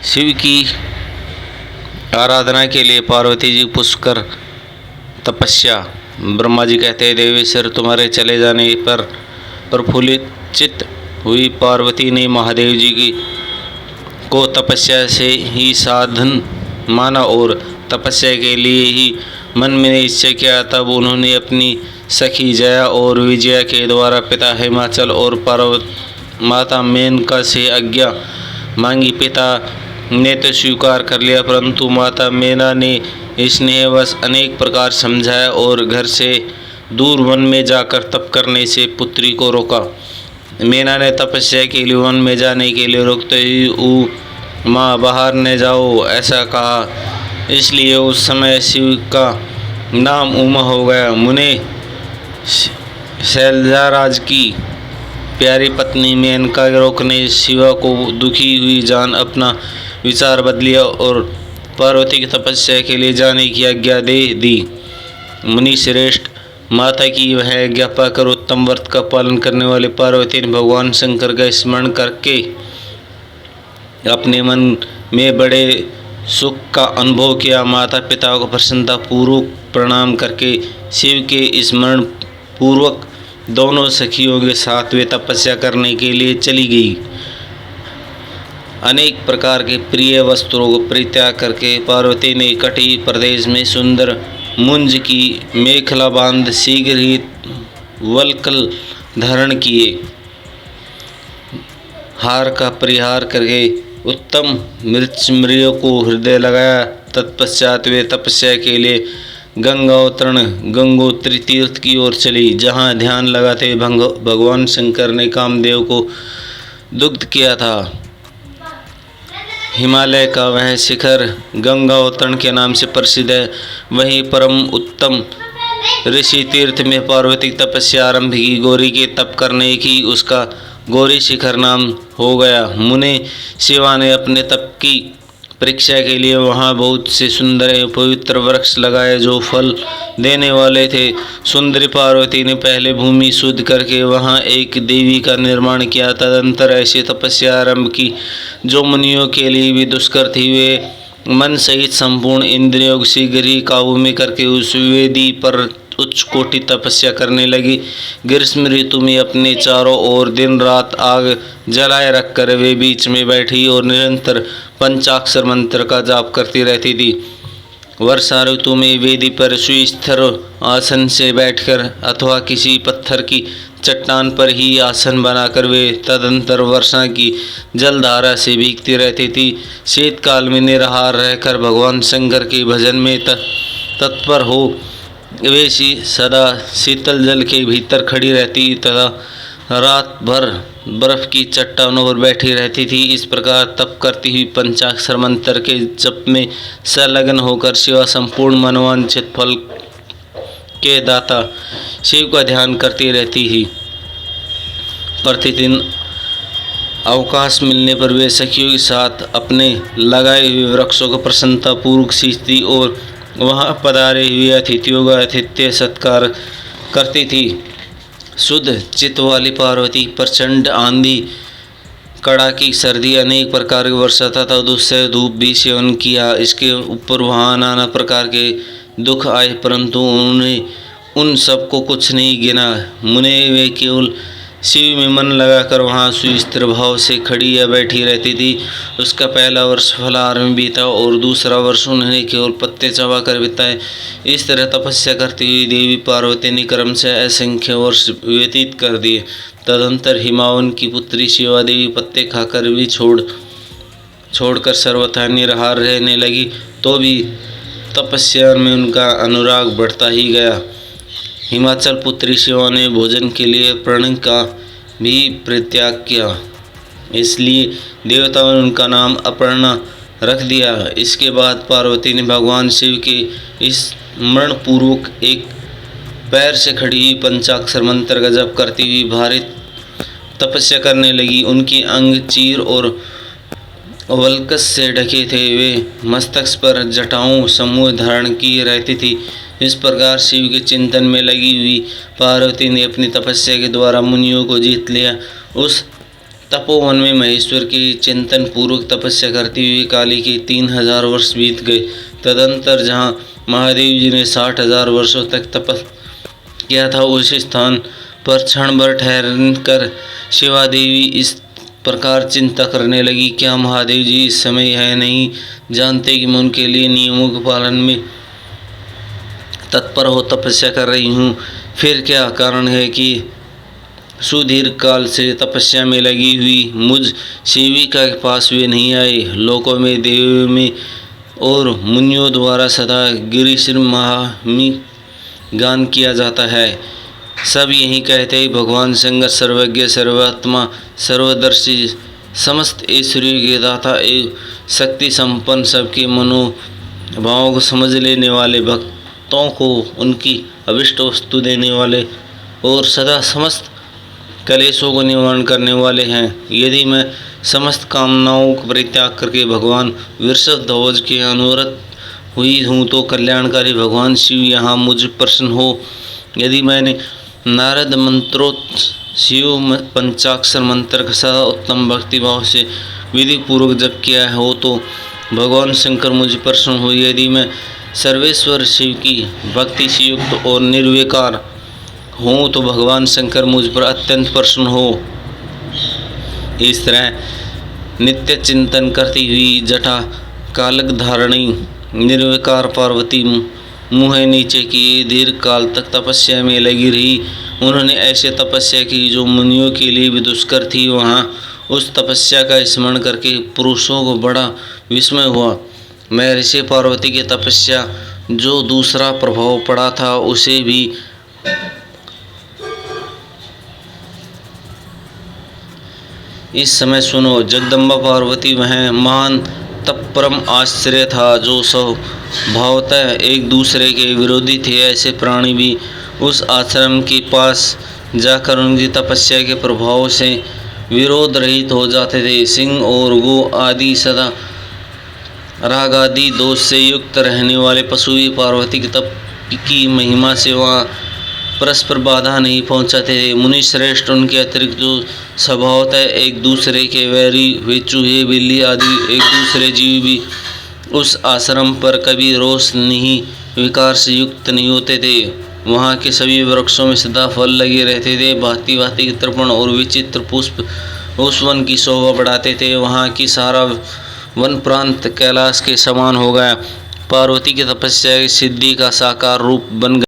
शिव की आराधना के लिए पार्वती जी पुष्कर तपस्या। ब्रह्मा जी कहते हैं, देवेश्वर तुम्हारे चले जाने पर प्रफुल्लित चित्त हुई पार्वती ने महादेव जी की को तपस्या से ही साधन माना और तपस्या के लिए ही मन में निश्चय किया। तब उन्होंने अपनी सखी जया और विजया के द्वारा पिता हिमाचल और माता मेनका से आज्ञा मांगी। पिता ने तो स्वीकार कर लिया, परंतु माता मेना ने स्नेहवश अनेक प्रकार समझाया और घर से दूर वन में जाकर तप करने से पुत्री को रोका। मेना ने तपस्या के लिए वन में जाने के लिए रोकते ही माँ बाहर न जाओ ऐसा कहा, इसलिए उस समय शिव का नाम उमा हो गया। मुने शैलजाराज की प्यारी पत्नी मेनका रोकने शिवा को दुखी हुई जान अपना विचार बदलिया और पार्वती की तपस्या के लिए जाने की आज्ञा दे दी। मुनि श्रेष्ठ माता की वह आज्ञा पाकर उत्तम व्रत का पालन करने वाले पार्वती ने भगवान शंकर का स्मरण करके अपने मन में बड़े सुख का अनुभव किया। माता पिता को प्रसन्नता पूर्वक प्रणाम करके शिव के स्मरण पूर्वक दोनों सखियों के साथ वे तपस्या करने के लिए चली गई। अनेक प्रकार के प्रिय वस्त्रों को परित्याग करके पार्वती ने कटी प्रदेश में सुंदर मुंज की मेखला बांध शीघ्र ही वल्कल धारण किए। हार का परिहार करके उत्तम मृत्युमृयों को हृदय लगाया। तत्पश्चात वे तपस्या के लिए गंगोत्री तीर्थ की ओर चली, जहाँ ध्यान लगाते भगवान शंकर ने कामदेव को दुग्ध किया था। हिमालय का वह शिखर गंगोत्रण के नाम से प्रसिद्ध है। वहीं परम उत्तम ऋषि तीर्थ में पार्वती तपस्या आरंभ की। गौरी के तप करने की उसका गौरी शिखर नाम हो गया। मुने शिवा ने अपने तप की परीक्षा के लिए वहाँ बहुत से सुंदर एवं पवित्र वृक्ष लगाए जो फल देने वाले थे। सुंदरी पार्वती ने पहले भूमि शुद्ध करके वहाँ एक देवी का निर्माण किया। तदंतर ऐसी तपस्या आरंभ की जो मुनियों के लिए भी दुष्कर थी। वे मन सहित संपूर्ण इंद्रियों को शीघ्र ही काबू में करके उस वेदी पर उच्च कोटि तपस्या करने लगी। ग्रीष्म ऋतु में अपने चारों ओर दिन रात आग जलाए रखकर वे बीच में बैठी और निरंतर पंचाक्षर मंत्र का जाप करती रहती थी। वर्षा ऋतु में वेदी पर सुस्थिर आसन से बैठकर अथवा किसी पत्थर की चट्टान पर ही आसन बनाकर वे तदंतर वर्षा की जलधारा से भीगती रहती थी। शीतकाल में निराहार रहकर भगवान शंकर के भजन में तत्पर हो वे सदा शीतल जल के भीतर खड़ी रहती तथा रात भर बर्फ की चट्टानों पर बैठी रहती थी। इस प्रकार तप करती हुई पंचाक्षर मंत्र के जप में संलग्न होकर शिवा संपूर्ण मनोवांछित फल के दाता शिव का ध्यान करती रहती ही। प्रतिदिन अवकाश मिलने पर वे सखियों के साथ अपने लगाए हुए वृक्षों को प्रसन्नता पूर्वक सींचती और वहाँ पधारे हुए अतिथियों का आतिथ्य सत्कार करती थी। शुद्ध चित्त वाली पार्वती प्रचंड आंधी, कड़ाकी सर्दी, अनेक प्रकार की वर्षा तथा दूसरे धूप भी सेवन किया। इसके ऊपर वहाँ नाना प्रकार के दुख आए, परंतु उन्होंने उन सब को कुछ नहीं गिना। मुने वे केवल शिव में मन लगाकर वहाँ सुस्थिर भाव से खड़ी या बैठी रहती थी। उसका पहला वर्ष फलाहार में बीता और दूसरा वर्ष उन्होंने केवल पत्ते चबा कर बिताए। इस तरह तपस्या करती हुई देवी पार्वती ने क्रम से असंख्य वर्ष व्यतीत कर दिए। तदंतर हिमावन की पुत्री शिवा देवी पत्ते खाकर भी छोड़कर सर्वथा निराहार रहने लगी, तो भी तपस्या में उनका अनुराग बढ़ता ही गया। हिमाचल पुत्री शिवा ने भोजन के लिए प्रण का भी परित्याग किया, इसलिए देवताओं ने उनका नाम अपर्णा रख दिया। इसके बाद पार्वती ने भगवान शिव के स्मरण पूर्वक एक पैर से खड़ी हुई पंचाक्षर मंत्र का जप करती हुई भारी तपस्या करने लगी। उनके अंग चीर और वल्कस से ढके थे। वे मस्तक पर जटाओं समूह धारण किए रहती थी। इस प्रकार शिव के चिंतन में लगी हुई पार्वती ने अपनी तपस्या के द्वारा मुनियों को जीत लिया। उस तपोवन में महेश्वर की चिंतन पूर्वक तपस्या करती हुई काली के 3000 वर्ष बीत गए। तदंतर जहाँ महादेव जी ने 60,000 वर्षों तक तप किया था, उस स्थान पर क्षण भर ठहरकर शिवा देवी इस प्रकार चिंता करने लगी, क्या महादेव जी इस समय यह नहीं जानते कि मैं उनके लिए नियमों के पालन में तत्पर हो तपस्या कर रही हूँ? फिर क्या कारण है कि सुदीर्घ काल से तपस्या में लगी हुई मुझ सेविका के पास वे नहीं आए? लोकों में, देवों में और मुनियों द्वारा सदा गिरीश्वर महामी गान किया जाता है। सब यही कहते हैं, भगवान शंकर सर्वज्ञ, सर्वात्मा, सर्वदर्शी, समस्त ऐश्वर्य के दाता एवं शक्ति संपन्न, सबके मनोभावों को समझ लेने वाले, भक्तों को उनकी अभिष्ट वस्तु देने वाले और सदा समस्त कलेशों को निवारण करने वाले हैं। यदि मैं समस्त कामनाओं का परित्याग करके भगवान वृषभध्वज के अनुरत हुई हूँ, तो कल्याणकारी भगवान शिव यहाँ मुझ प्रसन्न हो। यदि मैंने नारद मंत्रोक्त शिव पंचाक्षर मंत्र का सदा उत्तम भक्तिभाव से विधि पूर्वक जप किया हो, तो भगवान शंकर मुझ प्रसन्न हो। यदि मैं सर्वेश्वर शिव की भक्ति से युक्त और निर्विकार हूँ, तो भगवान शंकर मुझ पर अत्यंत प्रसन्न हो। इस तरह नित्य चिंतन करती हुई जटा कालक धारणी निर्विकार पार्वती मुँह नीचे किए दीर्घ काल तक तपस्या में लगी रही। उन्होंने ऐसे तपस्या की जो मुनियों के लिए भी दुष्कर थी। वहाँ उस तपस्या का स्मरण करके पुरुषों को बड़ा विस्मय हुआ। महर्षि पार्वती की तपस्या जो दूसरा प्रभाव पड़ा था, उसे भी इस समय सुनो। जगदम्बा पार्वती वह महान तप परम आश्चर्य था, जो स्वभावतः एक दूसरे के विरोधी थे। ऐसे प्राणी भी उस आश्रम के पास जाकर उनकी तपस्या के प्रभाव से विरोध रहित हो जाते थे। सिंह और गो आदि सदा राग आदि दोष से युक्त रहने वाले पशु भी पार्वती की तप की महिमा से वहाँ परस्पर बाधा नहीं पहुँचाते थे। मुनि श्रेष्ठ उनके अतिरिक्त जो स्वभावतः एक दूसरे के वैरी वे चूहे, बिल्ली आदि एक दूसरे जीव भी उस आश्रम पर कभी रोष नहीं, विकार से युक्त नहीं होते थे। वहाँ के सभी वृक्षों में सदा फल लगे रहते थे। भांति भांति के तर्पण और विचित्र पुष्प उस वन की शोभा बढ़ाते थे। वहाँ की सारा वन प्रांत कैलाश के समान हो गया। पार्वती की तपस्या की सिद्धि का साकार रूप बन गया।